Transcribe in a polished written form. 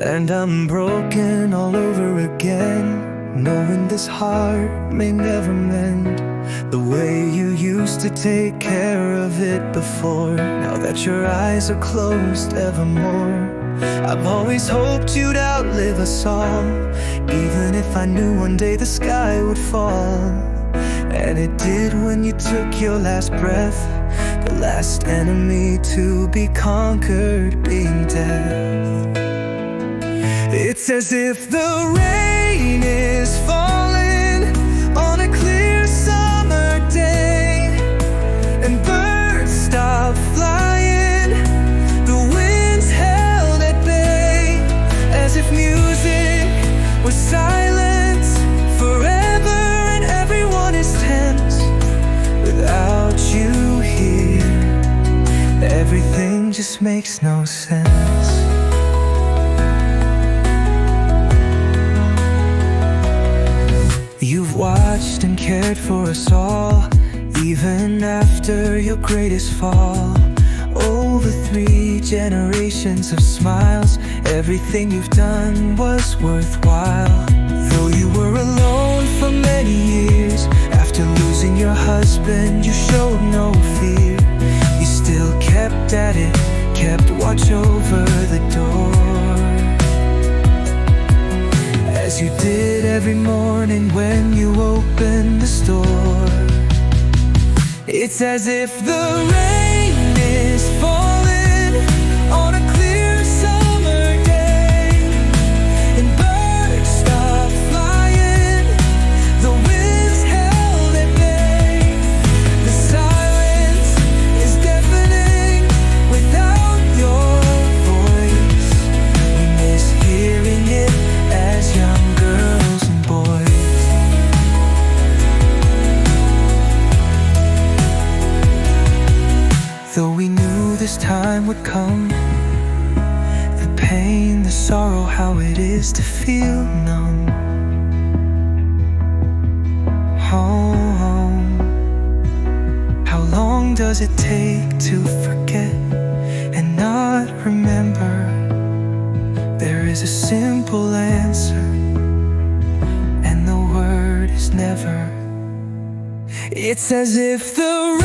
And I'm broken all over again, knowing this heart may never mend the way you used to take care of it before. Now that your eyes are closed evermore, I've always hoped you'd outlive us all, even if I knew one day the sky would fall. And it did when you took your last breath, the last enemy to be conquered being death. It's as if the rain is falling on a clear summer day, and birds stop flying, the wind's held at bay, as if music was silent forever, and everyone is tense without you here. Everything just makes no sense. You've watched and cared for us all, even after your greatest fall. Over 3 generations of smiles, everything you've done was worthwhile. Though you were alone for many years, after losing your husband you showed no fear. You still kept at it, kept watch over the door, as you did every morning when you opened the store. It's as if the rain is falling on a clear summer day, and birds stop flying, the wind's held at bay. The silence is deafening without your voice. We miss hearing it as young girls and boys. Though we knew this time would come, the pain, the sorrow, how it is to feel numb. Oh, how long does it take to forget and not remember? There is a simple answer, and the word is never. It's as if the